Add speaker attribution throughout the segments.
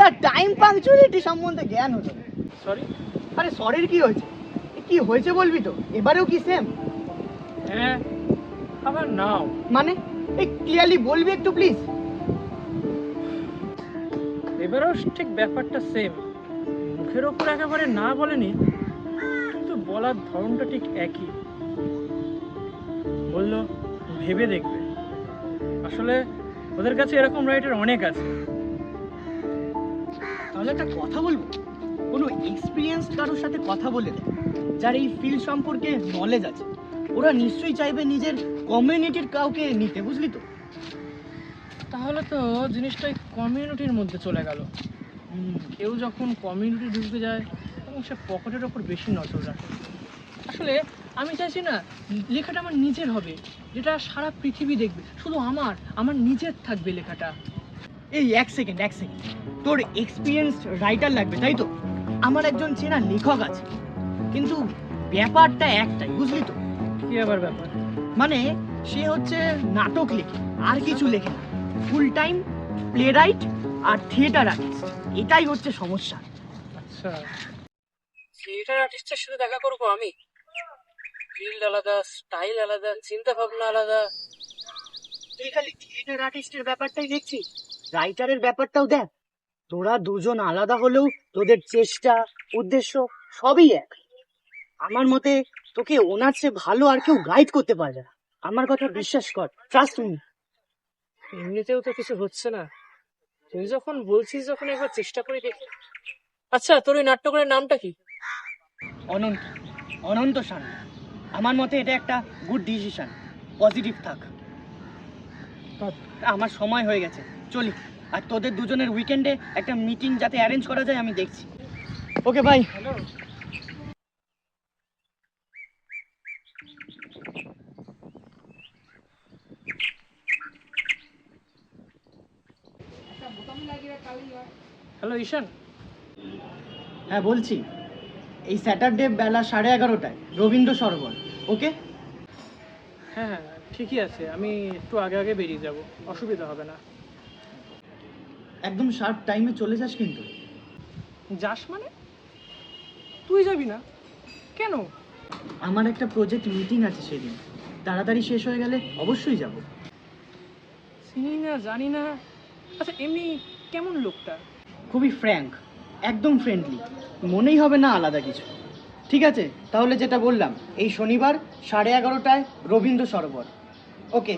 Speaker 1: একটা time punctuality সম্বন্ধে জ্ঞান হলো।
Speaker 2: সরি।
Speaker 1: আরে সরির কি হয়েছে? কি হয়েছে বলবি তো? এবারেও কি সেম?
Speaker 2: হ্যাঁ, আবার নাও।
Speaker 1: মানে এই ক্লিয়ারলি বলবি একটু প্লিজ।
Speaker 2: এবারেও ঠিক ব্যাপারটা সেম। মুখের ওপর একেবারে না বলেনি, কিন্তু বলার ধরনটা ঠিক একই। বললো ভেবে দেখবে। আসলে ওদের কাছে এরকম রাইটার অনেক আছে।
Speaker 1: তাহলে একটা কথা বলবো, কোনো এক্সপিরিয়েন্স কারোর সাথে কথা বলে দেয়, যার এই ফিল্ড সম্পর্কে নলেজ আছে। ওরা নিশ্চয়ই চাইবে নিজের কমিউনিটির কাউকে নিতে, বুঝলি তো?
Speaker 2: তাহলে তো জিনিসটাই কমিউনিটির মধ্যে চলে গেল। কেউ যখন কমিউনিটি ঢুকে যায় তখন সে পকেটের ওপর বেশি নজর রাখে। আসলে আমি চাইছি না লেখাটা আমার নিজের হবে, যেটা সারা পৃথিবী দেখবে, শুধু আমার নিজের থাকবে লেখাটা।
Speaker 1: এই এক সেকেন্ড, তোর এক্সপিরিয়েন্সড রাইটার লাগবে তাই তো? আমার একজন চেনা লেখক আছে, কিন্তু ব্যাপারটা একটাই, বুঝলি তো?
Speaker 2: কি আবার ব্যাপার?
Speaker 1: মানে সে হচ্ছে নাটক লেখে, আর কিছু লেখে না। ফুল টাইম প্লে রাইট আর থিয়েটার আর্টিস্ট, এটাই হচ্ছে সমস্যা।
Speaker 2: আচ্ছা, থিয়েটার আর্টিস্টের সাথে দেখা করবো আমি? ফিল্ড আলাদা, স্টাইল আলাদা, চিন্তা ভাবনা আলাদা।
Speaker 1: তুই খালি থিয়েটার আর্টিস্টের ব্যাপারটাই দেখছিস, রাইটারের ব্যাপারটাও দেখ। তোরা দুজন আলাদা হলেও তোদের চেষ্টা, উদ্দেশ্য সবই এক। আমার মতে তোকে ওনার চেয়ে ভালো আর কেউ গাইড করতে পারবে না। আমার কথা বিশ্বাস কর, ট্রাস্ট মি।
Speaker 2: এমনিতেও তো কিছু হচ্ছে না, তুই যখন বলছিস, যখন একবার চেষ্টা করে দেখি। আচ্ছা, তোর ওই নাট্যকারের নামটা কি?
Speaker 1: অনন্ত, অনন্ত সান্যাল। আমার মতে এটা একটা গুড ডিসিশন। পজিটিভ থাক। আমার সময় হয়ে গেছে, চলি। আর তোদের দুজনের উইকেন্ডে একটা মিটিং যাতে অ্যারেঞ্জ করা যায় আমি দেখছি। Okay bye.
Speaker 2: হ্যালো। হ্যালো ঈশান।
Speaker 1: হ্যাঁ বলছি, এই স্যাটারডে বেলা 11:30টায় রবীন্দ্র সরোবর, ওকে?
Speaker 2: হ্যাঁ হ্যাঁ, ঠিকই আছে, আমি একটু আগে আগে বেরিয়ে যাব, অসুবিধা হবে না।
Speaker 1: একদম শার্প টাইমে চলে যাস কিন্তু।
Speaker 2: যাস মানে? তুই যাবি না কেন?
Speaker 1: আমার একটা প্রজেক্ট মিটিং আছে সেদিন, তাড়াতাড়ি শেষ হয়ে গেলে অবশ্যই যাব।
Speaker 2: চিনি না, জানি না। আচ্ছা, এমনি কেমন লোকটা?
Speaker 1: খুবই ফ্র্যাঙ্ক, একদম ফ্রেন্ডলি, মনেই হবে না আলাদা কিছু। ঠিক আছে, তাহলে যেটা বললাম, এই শনিবার 11:30টায় রবীন্দ্র সরোবর, ওকে?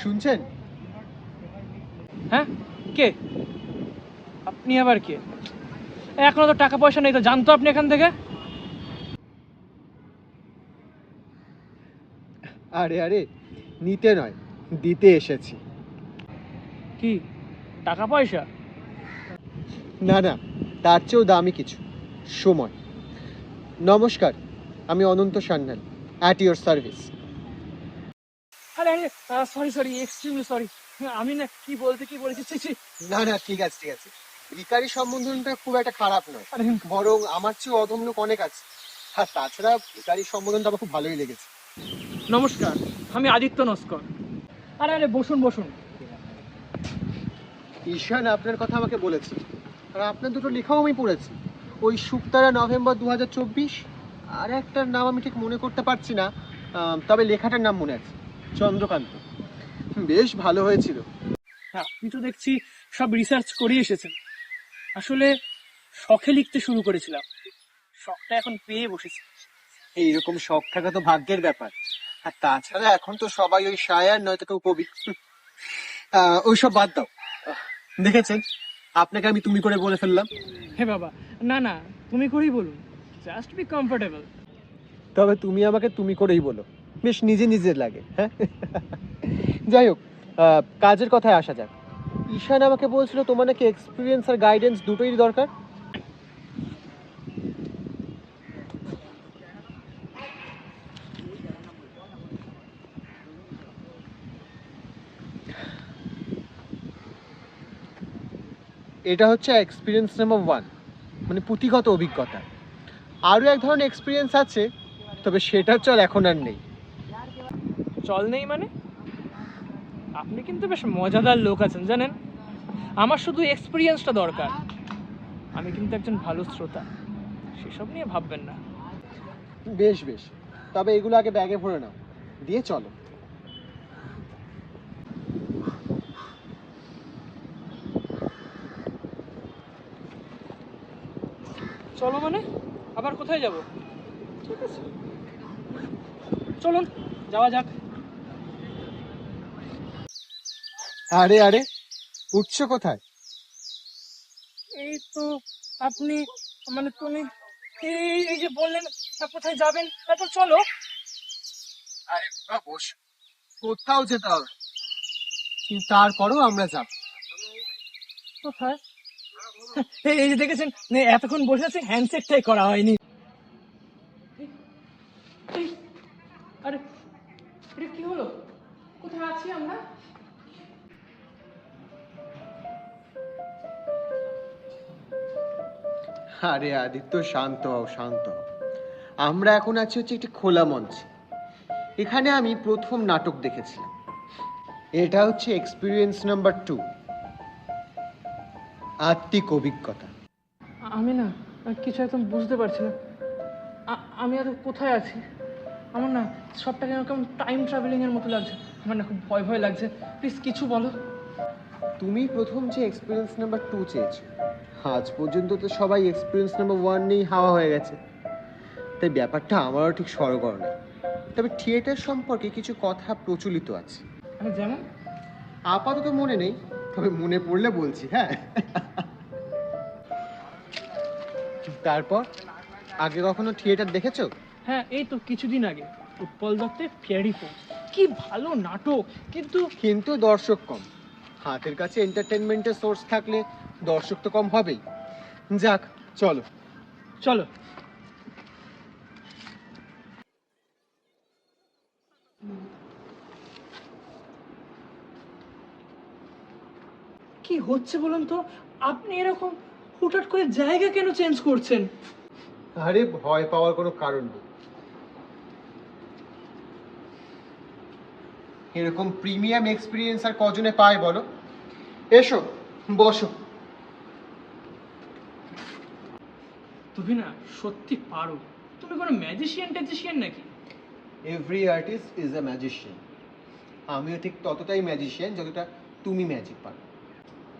Speaker 3: শুনছেন?
Speaker 2: হ্যাঁ, কে আপনি? আবার কে? এখনো তো টাকা পয়সা নেই, তো জানতো আপনি এখান থেকে।
Speaker 3: আরে আরে, নিতে নয়, দিতে এসেছি।
Speaker 2: কি টাকা পয়সা?
Speaker 3: না না, তার চেয়েও দামি কিছু, সময়। নমস্কার, আমি অনন্ত সান্যাল, অ্যাট ইয়োর সার্ভিস।
Speaker 2: আরে আরে, সরি, এক্সট্রিমলি সরি। আমি না কি বলেছি, ছি, ছি।
Speaker 3: না না, ঠিক আছে ঠিক আছে। ভিখারি সম্বোধনটা খুব একটা খারাপ নয়,
Speaker 2: আরে
Speaker 3: বরং আমার চেয়ে অধম লোক অনেক আছে। আর তাছাড়া ভিখারি সম্বোধনটা আমার খুব ভালোই লেগেছে।
Speaker 2: নমস্কার, আমি আদিত্য নস্কর। আরে আরে, বসুন।
Speaker 3: ঈশান আপনার কথা আমাকে বলেছে, আর আপনার দুটো লেখাও আমি পড়েছি। ওই শুক্তারা নভেম্বর 2024, আর একটার নাম আমি ঠিক মনে করতে পারছি না, তবে লেখাটার নাম মনে আছে, চন্দ্রকান্ত। বেশ ভালো হয়েছিল।
Speaker 2: আপনি তো দেখছি সব রিসার্চ করে এসেছেন। আসলে শখে লিখতে শুরু করেছিলাম, শখটা এখন পেয়ে বসেছি।
Speaker 3: এইরকম শখ থাকা তো ভাগ্যের ব্যাপার। আর তাছাড়া এখন তো সবাই ওই শায়ার নয়তো কেউ কবি। ওইসব বাদ দাও। দেখেছেন, আপনাকে আমি তুমি করে বলে ফেললাম।
Speaker 2: হে বাবা, না, তুমি করেই বলুন, জাস্ট বি কমফোর্টেবল।
Speaker 3: তবে তুমি আমাকে তুমি করেই বলো, বেশ নিজে নিজের লাগে। হ্যাঁ, যাই হোক, কাজের কথায় আসা যাক। ঈশান আমাকে বলছিল তোমার নাকি এক্সপিরিয়েন্স আর গাইডেন্স দুটোই দরকার। এটা হচ্ছে এক্সপিরিয়েন্স নাম্বার 1, মানে পুঁথিগত অভিজ্ঞতা। আরও এক ধরনের এক্সপিরিয়েন্স আছে, তবে সেটার চল এখন আর নেই।
Speaker 2: চল নেই মানে? আপনি কিন্তু বেশ মজাদার লোক আছেন জানেন। আমার শুধু এক্সপিরিয়েন্সটা দরকার। আমি কিন্তু একজন ভালো শ্রোতা, সেসব নিয়ে ভাববেন না।
Speaker 3: বেশ বেশ, তবে এগুলো আগে ব্যাগে ভরে নাও, দিয়ে চলো।
Speaker 2: চলো মানে? আবার কোথায় যাব? ঠিক আছে, চলুন যাওয়া যাক।
Speaker 3: আরে আরে, উঠছো কোথায়?
Speaker 2: এই তো আপনি, মানে তুমি এই যে বললেন কোথায় যাবেন, তারপর চলো।
Speaker 3: আরে বস, কোথাও যেতে হবে, কিন্তু তারপরেও আমরা যাব।
Speaker 2: কোথায়? এই যে দেখেছেন, এতক্ষণ বসে আছে, হ্যান্ডশেকটাই করা হয়নি। এই, আরে এটা কি হলো? কোথায় আছি আমরা?
Speaker 3: আরে আদিত্য, শান্ত হও শান্ত হও। আমরা এখন আছি হচ্ছে একটি খোলা মঞ্চে। এখানে আমি প্রথম নাটক দেখেছিলাম। এটা হচ্ছে এক্সপিরিয়েন্স নাম্বার 2, আত্মিক অভিজ্ঞতা।
Speaker 2: আমি না কিছু একদম বুঝতে পারছি না। আমি আর কোথায় আছি? আমার না সবটাকে এরকম টাইম ট্রাভেলিং এর মতো লাগছে। আমার না খুব ভয় ভয় লাগছে। প্লিজ কিছু বলো।
Speaker 3: তুমি প্রথম যে এক্সপিরিয়েন্স নাম্বার 2 চেয়েছো, আজ পর্যন্ত তো সবাই এক্সপিরিয়েন্স নাম্বার 1 নিয়েই হাওয়া হয়ে গেছে। তাই ব্যাপারটা আমারও ঠিক সরগর না। তবে থিয়েটার সম্পর্কে কিছু কথা প্রচলিত আছে।
Speaker 2: যেমন?
Speaker 3: আপাতত মনে নেই, তবে মনে পড়লে বলছি। হ্যাঁ, তারপর আগে কখনো থিয়েটার দেখেছো?
Speaker 2: হ্যাঁ, এই তো কিছুদিন আগে উৎপল দত্তের ফেয়ারি ফোর্স। কি ভালো নাটক, কিন্তু
Speaker 3: কিন্তু দর্শক কম। হাতের কাছে এন্টারটেনমেন্টের সোর্স থাকলে দর্শক তো কম হবেই। যাক, চলো
Speaker 2: চলো। কি হচ্ছে বলুন তো? আপনি এরকম হুটহাট করে জায়গা কেন চেঞ্জ করছেন?
Speaker 3: আরে ভয় পাওয়ার কোনো কারণ নেই। এরকম প্রিমিয়াম এক্সপিরিয়েন্স আর কজনে পায় বলো? এসো, বসো।
Speaker 2: তুমি না সত্যি পারো। তুমি কোনো ম্যাজিশিয়ান নাকি?
Speaker 3: Every artist is a magician. আমিও ঠিক ততটাই ম্যাজিশিয়ান যতটা তুমি ম্যাজিক পারো।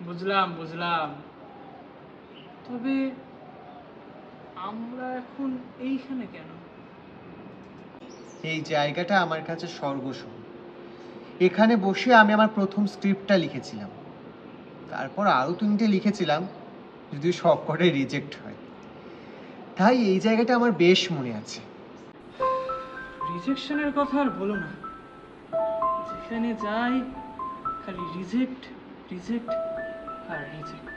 Speaker 2: বুঝলাম। তবে আমরা এখন এইখানে কেন?
Speaker 3: এই জায়গাটা আমার কাছে স্বর্গসম। এখানে বসে আমি আমার প্রথম স্ক্রিপ্টটা লিখেছিলাম। তারপর আরও 3টে লিখেছিলাম, যদি সবকটাই রিজেক্ট হয়। তাই এই জায়গাটা আমার বেশ মনে আছে।
Speaker 2: রিজেকশনের কথা আর বলো না। যেখানে যাই খালি রিজেক্ট আর রিজেক্ট।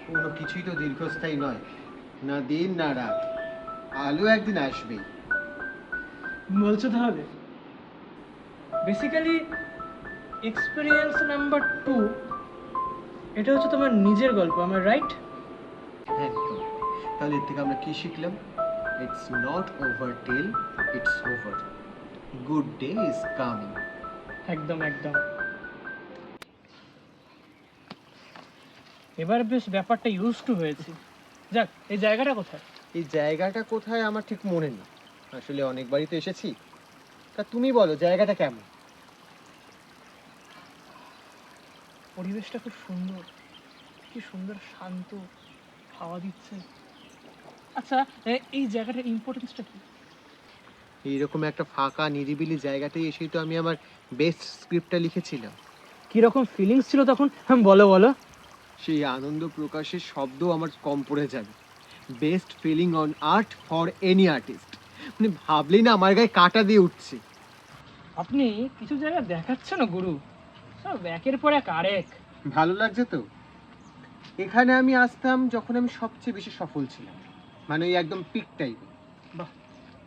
Speaker 3: কোনো কিছুই তো দীর্ঘস্থায়ী নয়, না দিন না রাত। আলো একদিন আসবেই।
Speaker 2: বলছো তাহলে? বেসিক্যালি এক্সপিরিয়েন্স নাম্বার 2 এটা হচ্ছে তোমার নিজের গল্প, আমার রাইট?
Speaker 3: একদম। তাহলে এর থেকে আমরা কি শিখলাম? It's not over till it's over. Good day is coming.
Speaker 2: একদম। এবার বেশ ব্যাপারটা ইউজ টু হয়েছে। যাক, এই জায়গাটা কোথায়?
Speaker 3: এই জায়গাটা কোথায় আমার ঠিক মনে নেই। আসলে অনেকবারই তো এসেছি। তা তুমি বলো, জায়গাটা কেমন?
Speaker 2: পরিবেশটা খুব সুন্দর, কি সুন্দর শান্ত হাওয়া দিচ্ছে। আচ্ছা, এই জায়গাটার ইম্পর্টেন্সটা কি?
Speaker 3: এইরকম একটা ফাঁকা নিরিবিলি জায়গাতেই এসেই তো আমি আমার বেস্ট স্ক্রিপ্টটা লিখেছিলাম।
Speaker 2: কিরকম ফিলিংস ছিল তখন? বলো।
Speaker 3: সেই আনন্দ প্রকাশের শব্দ আমার কম পড়ে যাবে। Best feeling on art for any artist, মানে ভাবলেই না আমার গায়ে কাঁটা দিয়ে উঠছে।
Speaker 2: আপনি কিছু জায়গা দেখাচ্ছেন না গুরু, সব একের পর এক আরেক।
Speaker 3: ভালো লাগছে তো? এখানে আমি আসতাম যখন আমি সবচেয়ে বেশি সফল ছিলাম, মানে ওই একদম পিক টাইপে।
Speaker 2: বাহ,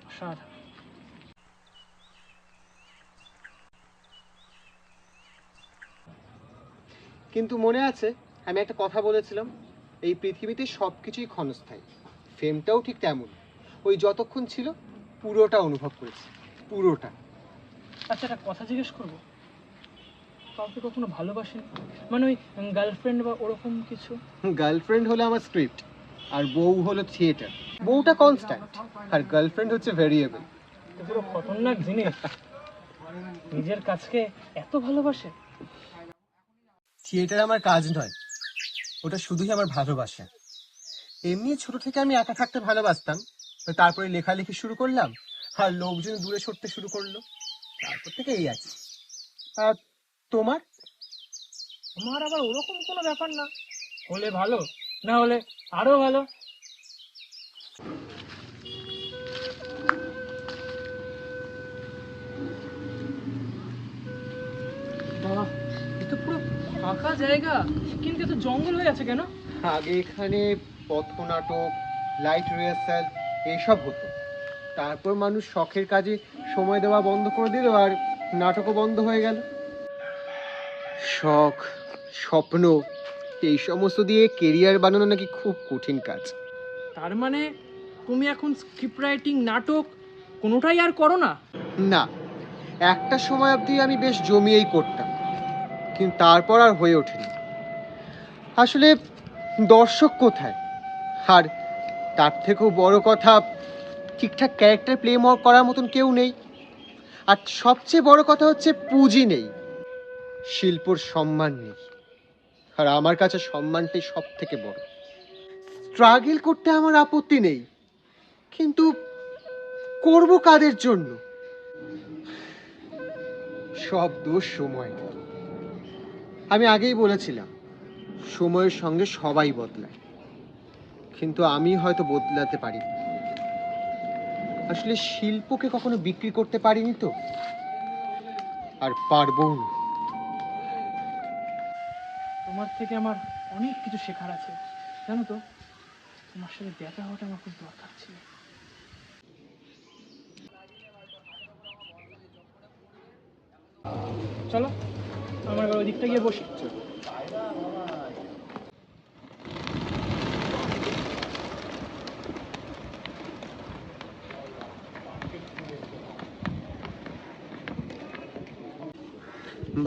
Speaker 2: অসাধারণ।
Speaker 3: কিন্তু মনে আছে আমি একটা কথা বলেছিলাম, এই পৃথিবীতে সব কিছুই ক্ষণস্থায়ী। ফেমটাও ঠিক তেমন, ওই যতক্ষণ ছিল পুরোটা অনুভব করেছি, পুরোটা।
Speaker 2: আচ্ছা, একটা কথা জিজ্ঞেস করবো, কাউকে কখনো ভালোবাসেন, মানে ওই গার্লফ্রেন্ড বা ওরকম কিছু?
Speaker 3: গার্লফ্রেন্ড হলো আমার স্ক্রিপ্ট, আর বউ হলো থিয়েটার। বউটা কনস্ট্যান্ট, আর গার্লফ্রেন্ড হচ্ছে ভেরিয়েবল।
Speaker 2: তো পুরো খতরনাক জিনিস, নিজের কাজকে এত ভালোবাসে।
Speaker 3: থিয়েটার আমার কাজ নয়, ওটা শুধুই আমার ভালোবাসা। এমনি ছোট থেকে আমি একা থাকতে ভালোবাসতাম, তো তারপরে লেখালেখি শুরু করলাম, আর লোকজন দূরে সরতে শুরু করলো, তারপর থেকে এই আছে। আর তোমার?
Speaker 2: আমার আবার ওরকম কোনো ব্যাপার না, হলে ভালো, না হলে আরো ভালো। বাহ, এ তো পুরো ফাঁকা জায়গা, কিন্তু এত জঙ্গল হয়ে আছে কেন?
Speaker 3: আগে এখানে পথনাটক, লাইট রিহার্সাল এইসব হতো। তারপর মানুষ শখের কাজে সময় দেওয়া বন্ধ করে দিল, আর নাটকও বন্ধ হয়ে গেল। শখ, স্বপ্ন, এই সমস্ত দিয়ে কেরিয়ার বানানো নাকি খুব কঠিন কাজ।
Speaker 2: তার মানে তুমি এখন স্ক্রিপ্ট রাইটিং, নাটক কোনোটাই আর করো না?
Speaker 3: না, একটা সময় অবধি আমি বেশ জমিয়েই করতাম, কিন্তু তারপর আর হয়ে ওঠেনি। আসলে দর্শক কোথায়, আর তার থেকেও বড় কথা, ঠিকঠাক ক্যারেক্টার প্লে করার মতন কেউ নেই। আর সবচেয়ে বড় কথা হচ্ছে পুঁজি নেই, শিল্পর সম্মান নেই। আর আমার কাছে সম্মানটাই সব থেকে বড়। স্ট্রাগল করতে আমার আপত্তি নেই, কিন্তু করব কাদের জন্য? সব দোষ সময়। আমি আগেই বলেছিলাম, সময়ের সঙ্গে সবাই বদলায়, কিন্তু আমি হয়তো বদলাতে পারি। আসলে শিল্পকে কখনো বিক্রি করতে পারিনি তো, আর পারবো না।
Speaker 2: তোমার থেকে আমার অনেক কিছু শেখার আছে, জানো তো? তোমার সাথে দেখা হওয়াটা আমার খুব দরকার ছিল। চলো, আমার ওই দিকটা গিয়ে বসি।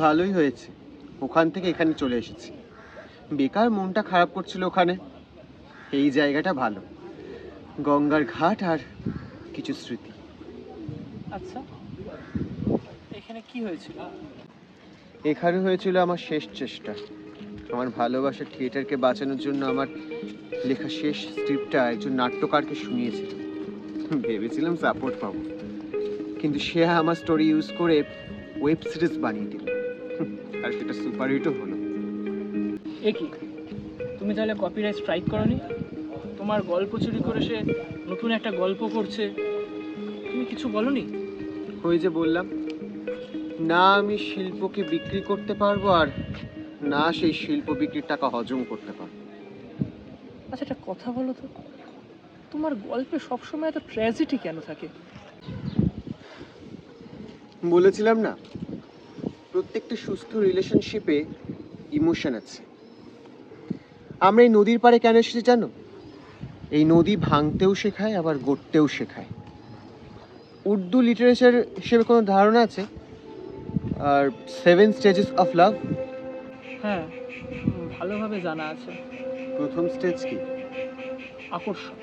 Speaker 3: ভালোই হয়েছে ওখান থেকে এখানে চলে এসেছি। বেকার মনটা খারাপ করছিল ওখানে। এই জায়গাটা ভালো, গঙ্গার ঘাট আর কিছু স্মৃতি।
Speaker 2: আচ্ছা, এখানে কি হয়েছিল?
Speaker 3: এখানে হয়েছিল আমার শেষ চেষ্টা। আমার ভালোবাসার থিয়েটারকে বাঁচানোর জন্য আমার লেখা শেষ স্ক্রিপ্টটা একজন নাট্যকারকে শুনিয়েছিল। ভেবেছিলাম সাপোর্ট পাবো, কিন্তু সে আমার স্টোরি ইউজ করে ওয়েব সিরিজ বানিয়ে দিল, আর সেটা সুপারহিটও হলো।
Speaker 2: এ কি, তুমি তাহলে কপিরাইট স্ট্রাইক করনি? তোমার গল্প চুরি করে সে নতুন একটা গল্প করছে, তুমি কিছু বলনি?
Speaker 3: ওই যে বললাম না, আমি শিল্পকে বিক্রি করতে পারবো, আর না সেই শিল্প বিক্রির টাকা হজম করতে পারবো।
Speaker 2: আচ্ছা, একটা কথা বলো তো, তোমার গল্পে সবসময় এত ট্র্যাজেডি কেন থাকে?
Speaker 3: বলেছিলাম না, প্রত্যেকটা সুস্থ রিলেশনশিপে ইমোশন আছে। আমরা এই নদীর পাড়ে কেন এসেছি জানো? এই নদী ভাঙতেও শেখায়, আবার গড়তেও শেখায়। উর্দু লিটারেচার হিসেবে কোনো ধারণা আছে? আর 7 স্টেজেস অফ লাভ।
Speaker 2: হ্যাঁ, ভালোভাবে জানা আছে।
Speaker 3: প্রথম স্টেজ কি?
Speaker 2: আকর্ষণ।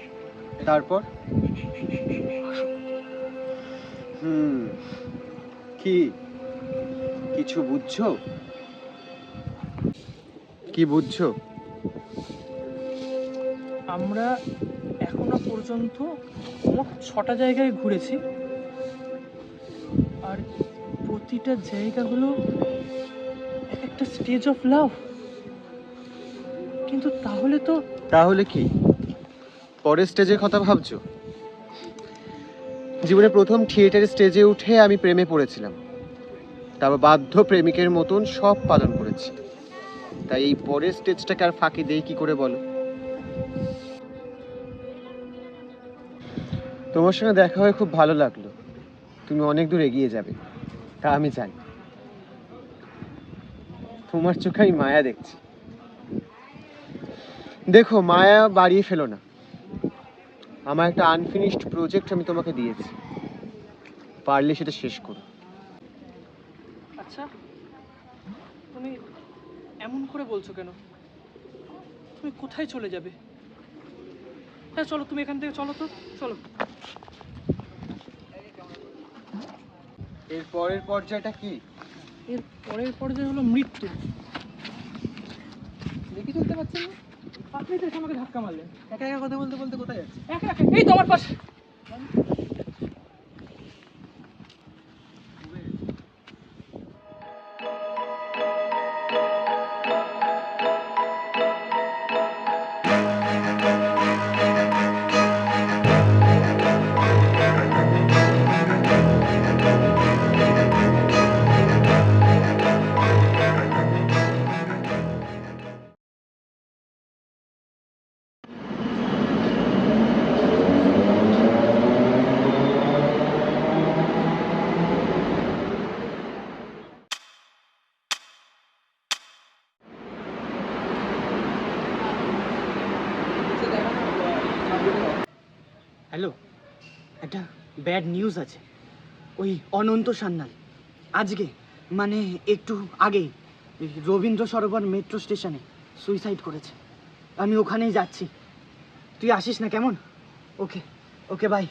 Speaker 3: তারপর? কি কিছু বুঝছো? কি বুঝছো?
Speaker 2: আমরা এখনো পর্যন্ত মোট 6টা জায়গায় ঘুরেছি, আর প্রতিটা জায়গা হলো এক একটা স্টেজ অফ লাভ। কিন্তু
Speaker 3: তাহলে কি পরের স্টেজের কথা ভাবছো? জীবনে প্রথম থিয়েটারের স্টেজে উঠে আমি প্রেমে পড়েছিলাম, তারপর বাধ্য প্রেমিকের মতন সব পালন করেছি। তাই এই পরের স্টেজটাকে আর ফাঁকি দেই কি করে বলো? তোমার সঙ্গে দেখা হয়ে খুব ভালো লাগলো। তুমি অনেক দূর এগিয়ে যাবে তা আমি জানি। তোমার চোখে আমি মায়া দেখছি। দেখো, মায়া বাড়িয়ে ফেলো না। আমার একটা আনফিনিশড প্রজেক্ট আমি তোমাকে দিয়েছি, পারলে সেটা শেষ করো।
Speaker 2: আচ্ছা, তুমি এমন করে বলছো কেন? তুমি কোথায় চলে যাবে? হ্যাঁ চলো, তুমি এখান থেকে চলো তো, চলো।
Speaker 3: এর পরের পর্যায়টা কি?
Speaker 2: এর পরের পর্যায়ে হলো মৃত্যু। দেখি চলতে পারছেন না, আপনি তো এসে আমাকে ধাক্কা মারলেন।
Speaker 3: একা একা কথা বলতে বলতে কোথায় যাচ্ছে?
Speaker 2: একা একা এই তো আমার পাশে।
Speaker 1: হ্যালো, একটা ব্যাড নিউজ আছে। ওই অনন্ত সান্যাল আজকে মানে একটু আগেই রবীন্দ্র সরোবর মেট্রো স্টেশনে সুইসাইড করেছে। আমি ওখানেই যাচ্ছি, তুই আসিস না কেমন? ওকে ওকে, বাই।